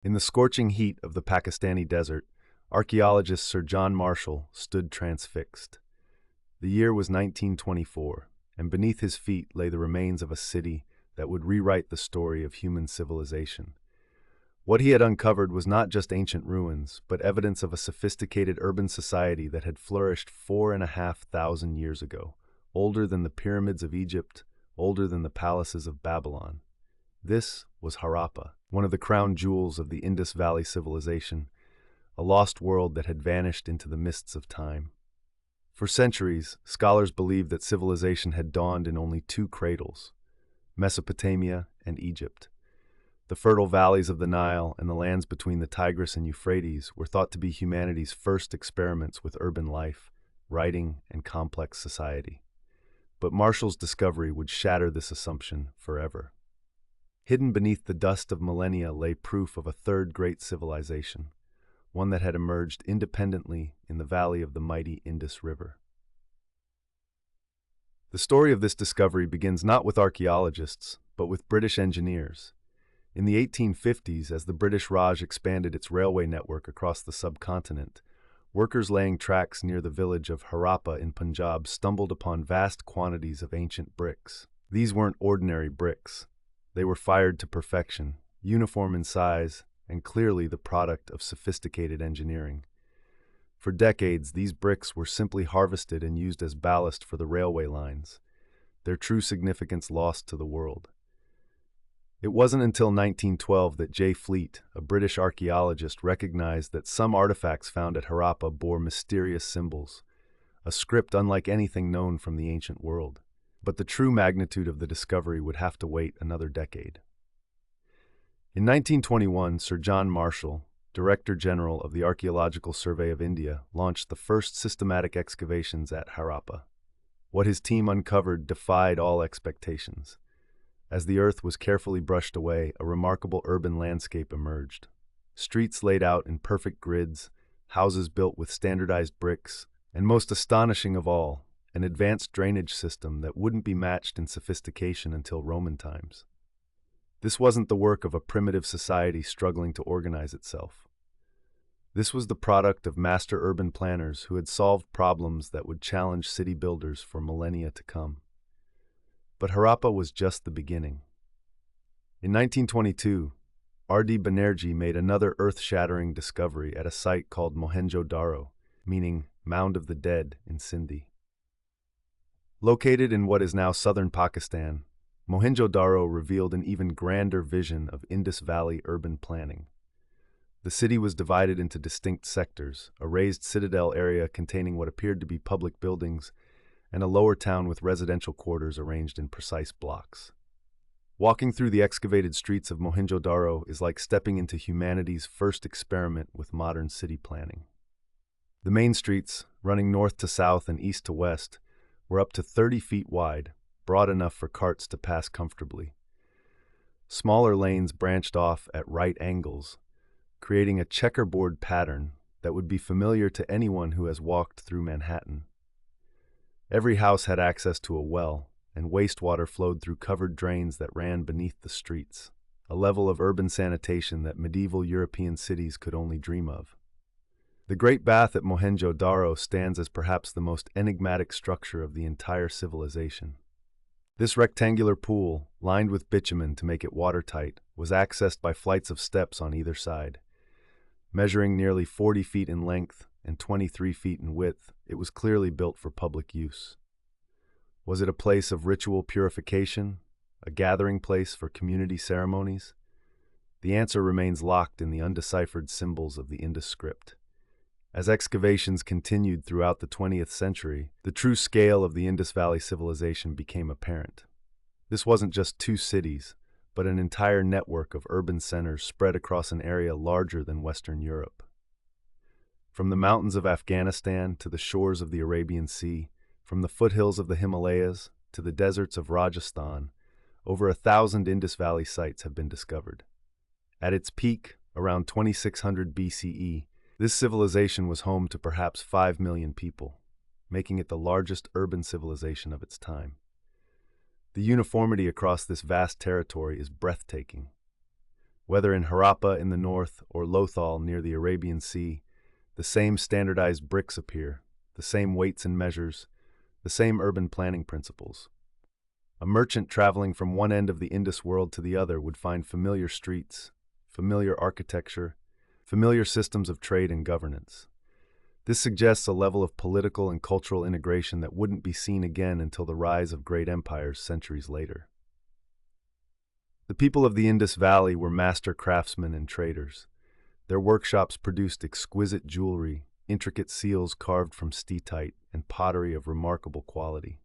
In the scorching heat of the Pakistani desert, archaeologist Sir John Marshall stood transfixed. The year was 1924, and beneath his feet lay the remains of a city that would rewrite the story of human civilization. What he had uncovered was not just ancient ruins, but evidence of a sophisticated urban society that had flourished 4,500 years ago, older than the pyramids of Egypt, older than the palaces of Babylon. This was Harappa, one of the crown jewels of the Indus Valley civilization, a lost world that had vanished into the mists of time. For centuries, scholars believed that civilization had dawned in only two cradles, Mesopotamia and Egypt. The fertile valleys of the Nile and the lands between the Tigris and Euphrates were thought to be humanity's first experiments with urban life, writing, and complex society. But Marshall's discovery would shatter this assumption forever. Hidden beneath the dust of millennia lay proof of a third great civilization, one that had emerged independently in the valley of the mighty Indus River. The story of this discovery begins not with archaeologists, but with British engineers. In the 1850s, as the British Raj expanded its railway network across the subcontinent, workers laying tracks near the village of Harappa in Punjab stumbled upon vast quantities of ancient bricks. These weren't ordinary bricks. They were fired to perfection, uniform in size, and clearly the product of sophisticated engineering. For decades, these bricks were simply harvested and used as ballast for the railway lines, their true significance lost to the world. It wasn't until 1912 that J. Fleet, a British archaeologist, recognized that some artifacts found at Harappa bore mysterious symbols, a script unlike anything known from the ancient world. But the true magnitude of the discovery would have to wait another decade. In 1921, Sir John Marshall, Director General of the Archaeological Survey of India, launched the first systematic excavations at Harappa. What his team uncovered defied all expectations. As the earth was carefully brushed away, a remarkable urban landscape emerged. Streets laid out in perfect grids, houses built with standardized bricks, and most astonishing of all, an advanced drainage system that wouldn't be matched in sophistication until Roman times. This wasn't the work of a primitive society struggling to organize itself. This was the product of master urban planners who had solved problems that would challenge city builders for millennia to come. But Harappa was just the beginning. In 1922, R.D. Banerjee made another earth-shattering discovery at a site called Mohenjo-Daro, meaning Mound of the Dead in Sindhi. Located in what is now southern Pakistan, Mohenjo-Daro revealed an even grander vision of Indus Valley urban planning. The city was divided into distinct sectors, a raised citadel area containing what appeared to be public buildings, and a lower town with residential quarters arranged in precise blocks. Walking through the excavated streets of Mohenjo-Daro is like stepping into humanity's first experiment with modern city planning. The main streets, running north to south and east to west, were up to 30 feet wide, broad enough for carts to pass comfortably. Smaller lanes branched off at right angles, creating a checkerboard pattern that would be familiar to anyone who has walked through Manhattan. Every house had access to a well, and wastewater flowed through covered drains that ran beneath the streets, a level of urban sanitation that medieval European cities could only dream of. The Great Bath at Mohenjo-Daro stands as perhaps the most enigmatic structure of the entire civilization. This rectangular pool, lined with bitumen to make it watertight, was accessed by flights of steps on either side. Measuring nearly 40 feet in length and 23 feet in width, it was clearly built for public use. Was it a place of ritual purification, a gathering place for community ceremonies? The answer remains locked in the undeciphered symbols of the Indus script. As excavations continued throughout the 20th century, the true scale of the Indus Valley civilization became apparent. This wasn't just two cities, but an entire network of urban centers spread across an area larger than Western Europe. From the mountains of Afghanistan to the shores of the Arabian Sea, from the foothills of the Himalayas to the deserts of Rajasthan, over 1,000 Indus Valley sites have been discovered. At its peak, around 2600 BCE, this civilization was home to perhaps 5 million people, making it the largest urban civilization of its time. The uniformity across this vast territory is breathtaking. Whether in Harappa in the north or Lothal near the Arabian Sea, the same standardized bricks appear, the same weights and measures, the same urban planning principles. A merchant traveling from one end of the Indus world to the other would find familiar streets, familiar architecture, familiar systems of trade and governance. This suggests a level of political and cultural integration that wouldn't be seen again until the rise of great empires centuries later. The people of the Indus Valley were master craftsmen and traders. Their workshops produced exquisite jewelry, intricate seals carved from steatite, and pottery of remarkable quality.